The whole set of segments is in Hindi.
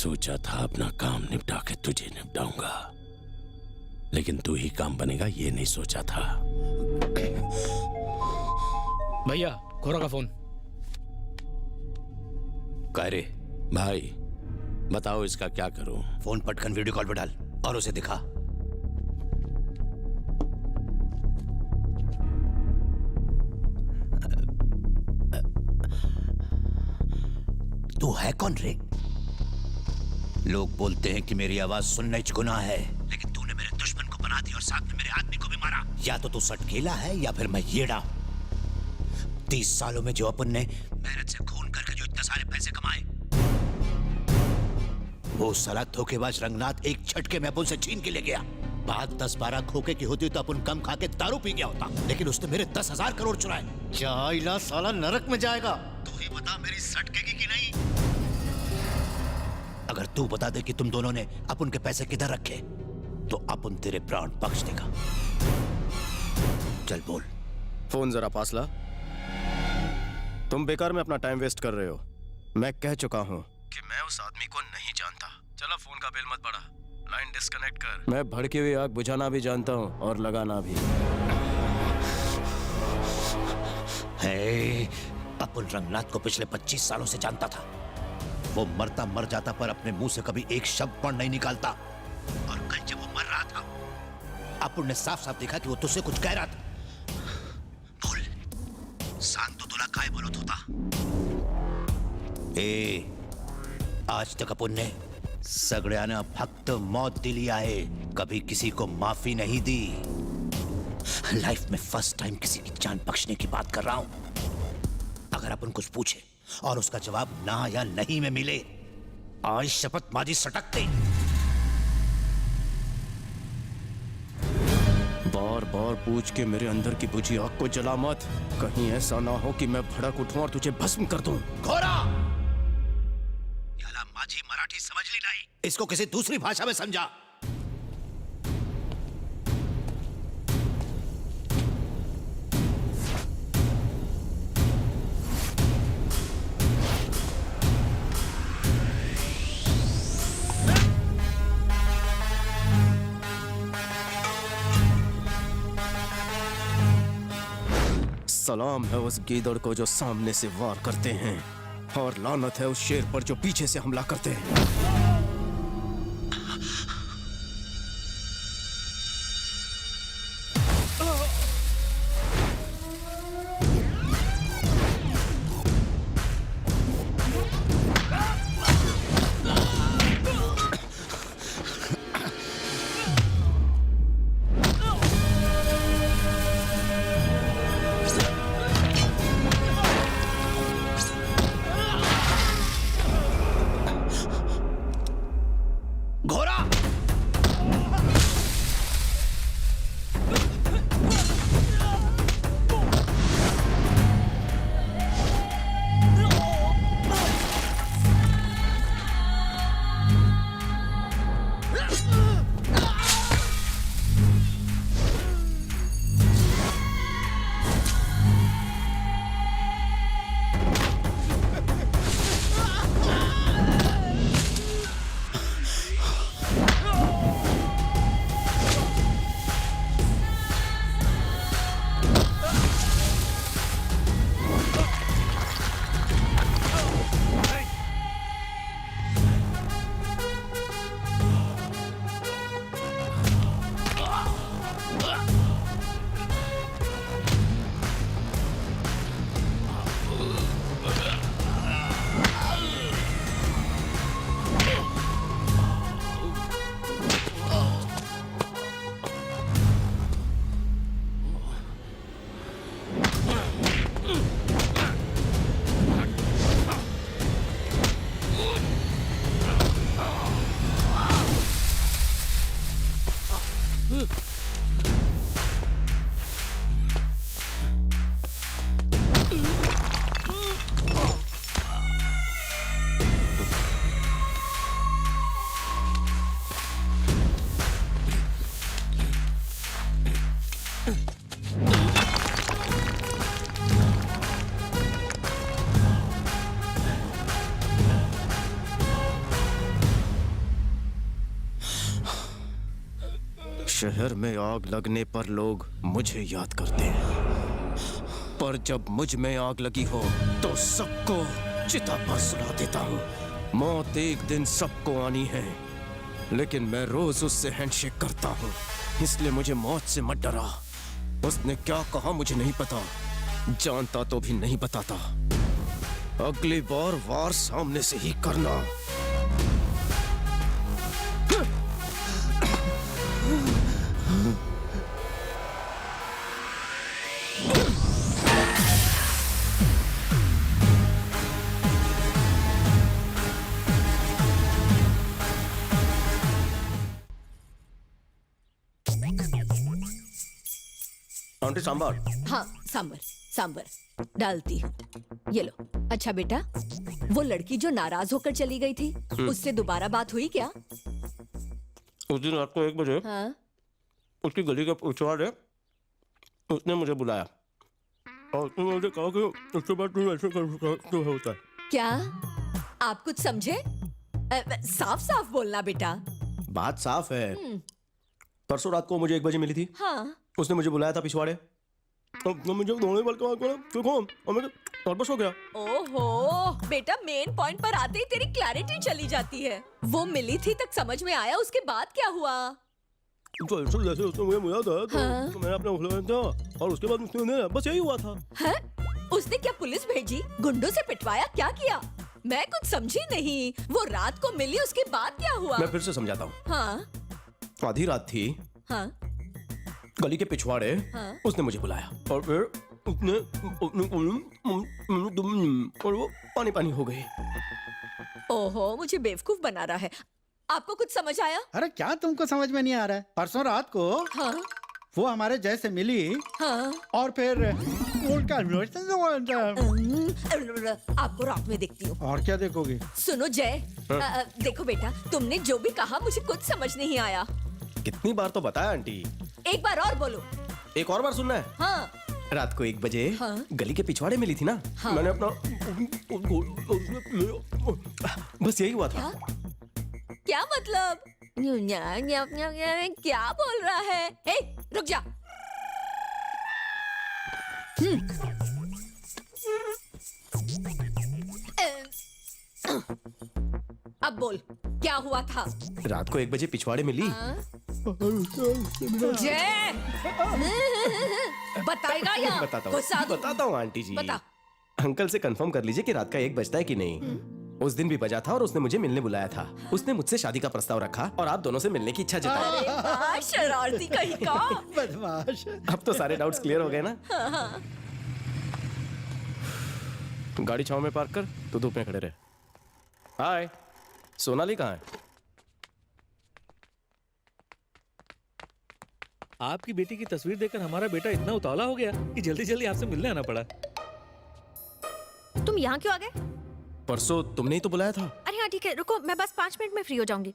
सोचा था अपना काम निपटा के तुझे निपटाऊंगा, लेकिन तू ही काम बनेगा ये नहीं सोचा था। भैया, खोरा का फोन। कह रे भाई, बताओ इसका क्या करूं? फोन पटकन वीडियो कॉल पे डाल और उसे दिखा। तू है कौन रे? लोग बोलते हैं कि मेरी आवाज सुनना ही गुनाह है, लेकिन तूने मेरे दुश्मन को बना दिया और साथ में मेरे आदमी को भी मारा। या तो तू सटकेला है या फिर मैं येड़ा। 30 सालों में जो अपन ने मेहनत से खून करके जो इतने सारे पैसे कमाए, वो साला धोखेबाज रंगनाथ एक झटके में अपन से छीन के ले गया। बात 10-12 खोखे की होती तो अपन कम खा के दारू पी गया होता, लेकिन उसने मेरे 10,000 करोड़ चुराए। जाइला साला नरक में जाएगा। तू ही बता मेरी सटकेगी कि नहीं? अगर तू बता दे कि तुम दोनों ने अपन के पैसे किधर रखे, तो अपन तेरे प्राण बख्श देगा। चल बोल। फोन जरा पास ला। तुम बेकार में अपना टाइम वेस्ट कर रहे हो। मैं कह चुका हूँ कि मैं उस आदमी को नहीं जानता। चला फोन का बिल मत बढ़ा, लाइन डिस्कनेक्ट कर। मैं भड़की हुई आग बुझाना भी जानता हूँ और लगाना भी। हे, अपन रंगनाथ को पिछले 25 सालों से जानता था। वो मरता मर जाता पर अपने मुंह से कभी एक शब्द पण नहीं निकालता। और कल जब वो मर रहा था, अपन ने साफ साफ देखा कि वो तुझसे कुछ कह रहा था। बोल, सांग तो तुला काय बोलत होता? आज तक अपन ने सगळ्यांना फक्त मौत दिली आहे, कभी किसी को माफी नहीं दी। लाइफ में फर्स्ट टाइम किसी की जान बख्शने की बात कर रहा हूं। अगर अपन कुछ पूछे और उसका जवाब ना या नहीं में मिले, आज शपथ माजी सटकते। बार बार पूछ के मेरे अंदर की बुझी आग को जला मत। कहीं ऐसा ना हो कि मैं भड़क उठूं और तुझे भस्म कर दूं। घोड़ा, याला माझी मराठी समझली नहीं, इसको किसी दूसरी भाषा में समझा। सलाम है उस गीदड़ को जो सामने से वार करते हैं, और लानत है उस शेर पर जो पीछे से हमला करते हैं। शहर में आग लगने पर लोग मुझे याद करते हैं, पर जब मुझ में आग लगी हो तो सबको चिता पर सुला देता हूँ। मौत एक दिन सबको आनी है, लेकिन मैं रोज उससे हैंडशेक करता हूँ, इसलिए मुझे मौत से मत डरा। उसने क्या कहा मुझे नहीं पता, जानता तो भी नहीं बताता। अगली बार वार सामने से ही करना। आंटी सांभर। हाँ सांबर सांबर डालती हूँ। ये लो। अच्छा बेटा, वो लड़की जो नाराज होकर चली गई थी, उससे दोबारा बात हुई क्या? उस दिन रात को 1 बजे हाँ? उसकी गली का पिछवाड़े उसने मुझे बुलाया और उसने मुझे कहा कि उसके बाद तुम ऐसे क्यों होता है। क्या आप कुछ समझे? साफ साफ बोलना बेटा। बात साफ है। परसों रात को मुझे 1 बजे मिली थी। हाँ? उसने मुझे बुलाया था पिछवाड़े, तो मुझे दोनों बार क्यों और मैं वापस हो गया। ओहो बेटा, मेन पॉइंट पर आते ही तेरी क्लैरिटी चली जाती है। वो मिली थी तक समझ में आया, उसके बाद क्या हुआ? तो जैसे उसने मुझे बुलाया था हाँ? तो मैंने अपना उठलाया था और उसके बाद उसने बस यही हुआ था। है? उसने क्या पुलिस भेजी, गुंडों से पिटवाया, क्या किया? मैं कुछ समझी नहीं। वो रात को मिली, उसके बाद क्या हुआ? मैं फिर से समझाता हूँ। हाँ? आधी रात थी, हाँ? गली के पिछवाड़े हाँ? उसने मुझे बुलाया और फिर उसने और वो पानी पानी हो गई। ओहो, मुझे बेवकूफ बना रहा है। आपको कुछ समझ आया? अरे क्या तुमको समझ में नहीं आ रहा है? परसों रात को हाँ? वो हमारे जय से मिली हाँ? और फिर उनका आपको रात में देखती हूँ। और क्या देखोगी? सुनो जय, देखो बेटा, तुमने जो भी कहा मुझे कुछ समझ नहीं आया। कितनी बार तो बताया आंटी। एक बार और बोलो। एक और बार सुनना है? हाँ? रात को 1 बजे हाँ? गली के पिछवाड़े मिली थी ना। हाँ? मैंने अपना बस यही हुआ था। क्या मतलब? क्या बोल रहा है? ए, रुक जा। अब बोल, क्या हुआ था? रात को 1 बजे पिछवाड़े मिली। हाँ? जय बताएगा या बताता हूँ आंटी जी। बता। अंकल से कंफर्म कर लीजिए कि रात का 1 बजता है कि नहीं। उस दिन भी बजा था और उसने मुझे मिलने बुलाया था। उसने मुझसे शादी का प्रस्ताव रखा और आप दोनों से मिलने की इच्छा जताई। अरे वाह, शरारती कहीं का। बदमाश। अब तो सारे डाउट्स क्लियर हो गए ना। हाँ। गाड़ी छांव में पार्क कर, तो धूप में खड़े रहे। हाय, सोनाली कहाँ है? आपकी बेटी की तस्वीर देखकर हमारा बेटा इतना उतावला हो गया कि जल्दी जल्दी आपसे मिलने आना पड़ा। तुम यहाँ क्यों आ गए? परसों तुमने ही तो बुलाया था। अरे हाँ ठीक है, रुको, मैं बस 5 मिनट में फ्री हो जाऊंगी।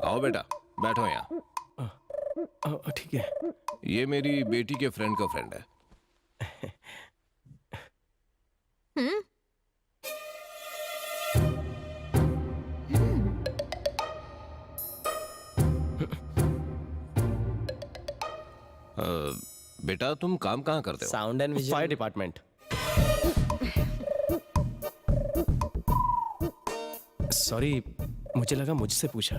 आओ बेटा, बैठो यहाँ। ठीक है। ये मेरी बेटी के फ्रेंड का फ्रेंड है। बेटा तुम काम कहाँ करते हो? Sound and vision. Fire department. Sorry, मुझे लगा मुझसे पूछा।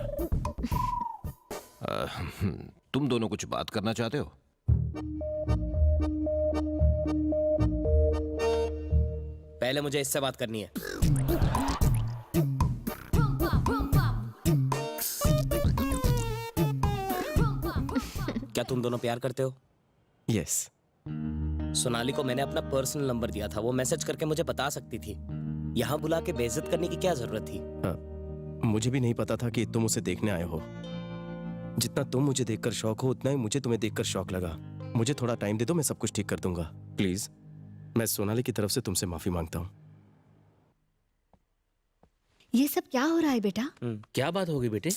तुम दोनों कुछ बात करना चाहते हो? पहले मुझे इससे बात करनी है। क्या तुम दोनों प्यार करते हो? यस। सोनाली को मैंने अपना पर्सनल नंबर दिया था, वो मैसेज करके मुझे बता सकती थी। यहाँ बुला के बेइज्जत करने की क्या जरूरत थी? मुझे भी नहीं पता था कि तुम उसे देखने आए हो। जितना तुम मुझे देखकर शौक हो, उतना ही मुझे तुम्हें देखकर शौक लगा। मुझे थोड़ा टाइम दे दो, मैं सब कुछ ठीक कर दूंगा। प्लीज, मैं सोनाली की तरफ से तुमसे माफी मांगता हूँ। ये सब क्या हो रहा है बेटा? क्या बात होगी बेटे?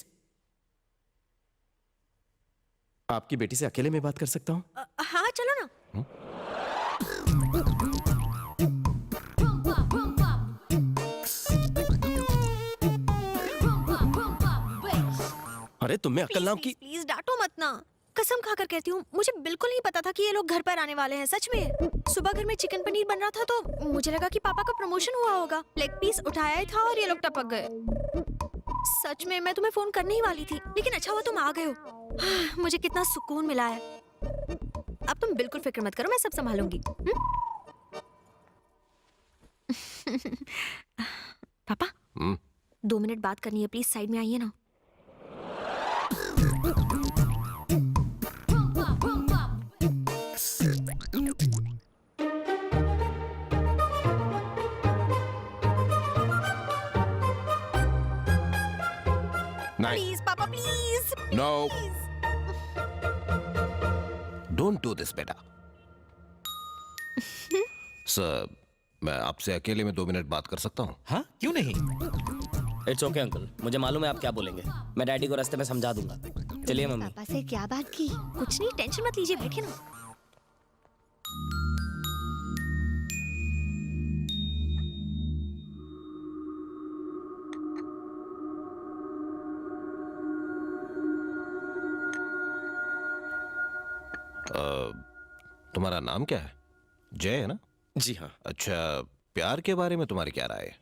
आपकी बेटी से अकेले में बात कर सकता हूँ? हाँ चलो ना। अरे अरे तुम्हें अकल नाम की प्लीज डांटो मत ना। कसम खाकर कहती हूँ, मुझे बिल्कुल नहीं पता था कि ये लोग घर पर आने वाले हैं, सच में। सुबह घर में चिकन पनीर बन रहा था तो मुझे लगा कि पापा का प्रमोशन हुआ होगा। लेग पीस उठाया ही था और ये लोग टपक गए। सच में मैं तुम्हें फोन करने ही वाली थी, लेकिन अच्छा हुआ तुम आ गए हो। मुझे कितना सुकून मिला है। अब तुम बिल्कुल फिक्र मत करो, मैं सब संभालूंगी। पापा 2 मिनट बात करनी है, प्लीज साइड में आइए ना। नहीं, प्लीज पापा please. No, don't do this बेटा। सर, मैं आपसे अकेले में 2 मिनट बात कर सकता हूँ? हाँ, क्यों नहीं? इट्स ओके अंकल, मुझे मालूम है आप क्या बोलेंगे। मैं डैडी को रास्ते में समझा दूंगा। चलिए मम्मी। पापा से क्या बात की? कुछ नहीं, टेंशन मत लीजिए, बैठिए ना। तुम्हारा नाम क्या है? जय है ना? जी हाँ। अच्छा, प्यार के बारे में तुम्हारी क्या राय है?